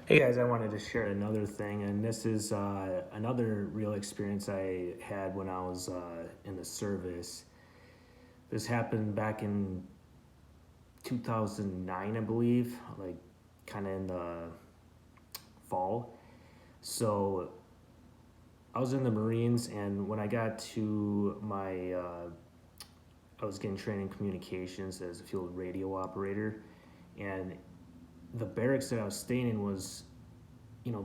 Hey guys, I wanted to share another thing, and this is another real experience I had when I was in the service. This happened back in 2009, I believe, like kind of in the fall. So I was in the Marines, and when I got to I was getting trained in communications as a field radio operator, and the barracks that I was staying in was,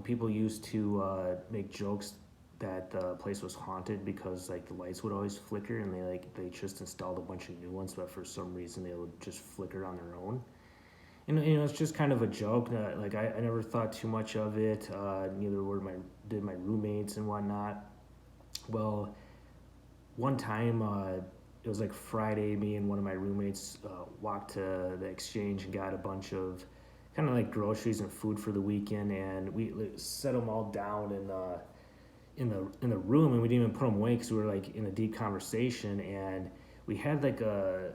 people used to make jokes that the place was haunted because like the lights would always flicker, and they just installed a bunch of new ones, but for some reason they would just flicker on their own. And it's just kind of a joke. Like I never thought too much of it. Neither were my roommates and whatnot. Well, one time it was like Friday. Me and one of my roommates walked to the exchange and got a bunch of kind of like groceries and food for the weekend, and we set them all down in the room, and we didn't even put them away because we were like in a deep conversation, and we had like a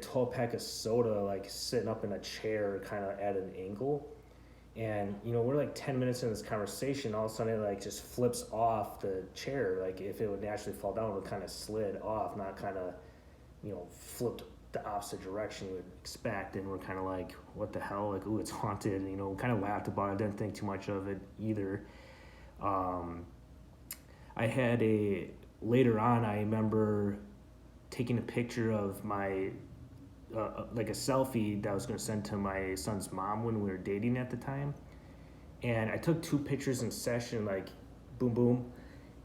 12 pack of soda like sitting up in a chair kind of at an angle. And we're like 10 minutes in this conversation, all of a sudden it like just flips off the chair. Like if it would naturally fall down, it would kind of slid off, not kind of flipped the opposite direction you would expect. And we're kind of like, what the hell? Like, ooh, it's haunted. And, kind of laughed about it. Didn't think too much of it either. Um, I had later on, I remember taking a picture of my, like a selfie that I was going to send to my son's mom when we were dating at the time. And I took two pictures in session, like boom, boom.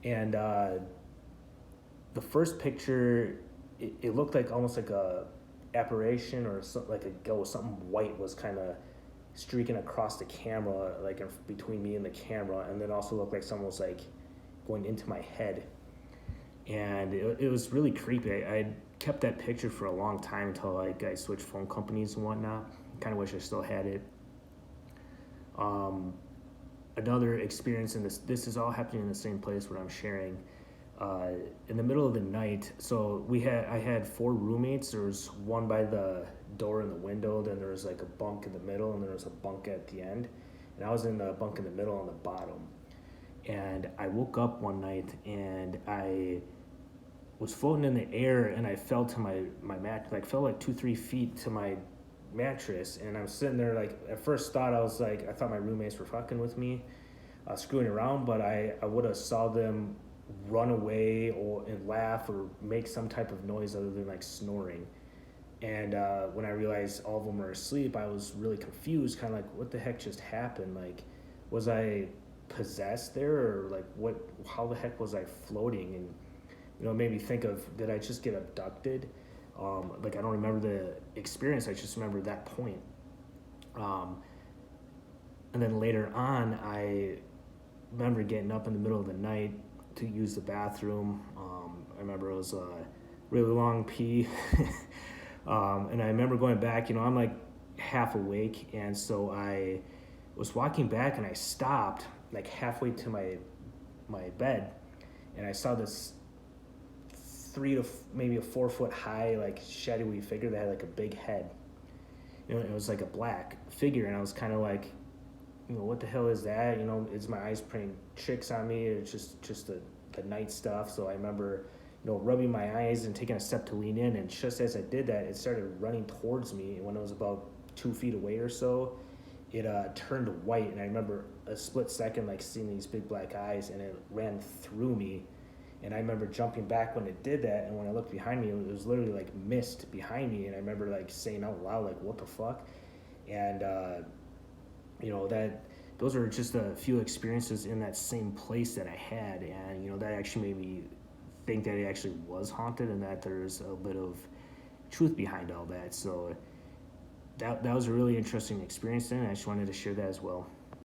And the first picture, it looked like almost like a apparition or something, like a ghost. Something white was kind of streaking across the camera, like in between me and the camera, and then also looked like someone was like going into my head. And it was really creepy. I kept that picture for a long time until like I switched phone companies and whatnot. Kind of wish I still had it. Um, Another experience in this is all happening in the same place where I'm sharing. In the middle of the night, so I had four roommates. There was one by the door in the window, then there was like a bunk in the middle, and there was a bunk at the end. And I was in the bunk in the middle on the bottom. And I woke up one night and I was floating in the air, and I fell to my mat, like fell like 2-3 feet to my mattress. And I'm sitting there, like at first thought I was like, I thought my roommates were fucking with me, screwing around, but I would have saw them run away or and laugh or make some type of noise other than like snoring. And when I realized all of them were asleep, I was really confused, kind of like, what the heck just happened? Like, was I possessed there, or like what? How the heck was I floating? And it made me think of, did I just get abducted? Like I don't remember the experience. I just remember that point. Um, and then later on, I remember getting up in the middle of the night to use the bathroom. I remember it was a really long pee. And I remember going back, I'm like half awake. And so I was walking back, and I stopped like halfway to my bed. And I saw this maybe a 4 foot high, like shadowy figure that had like a big head. It was like a black figure. And I was kind of like, what the hell is that? Is my eyes playing tricks on me? It's just the night stuff. So I remember, rubbing my eyes and taking a step to lean in. And just as I did that, it started running towards me. And when it was about 2 feet away or so, it turned white. And I remember a split second, like seeing these big black eyes, and it ran through me. And I remember jumping back when it did that. And when I looked behind me, it was literally like mist behind me. And I remember like saying out loud, like, what the fuck? And, that those are just a few experiences in that same place that I had. And that actually made me think that it actually was haunted, and that there's a bit of truth behind all that. So that was a really interesting experience, and I just wanted to share that as well.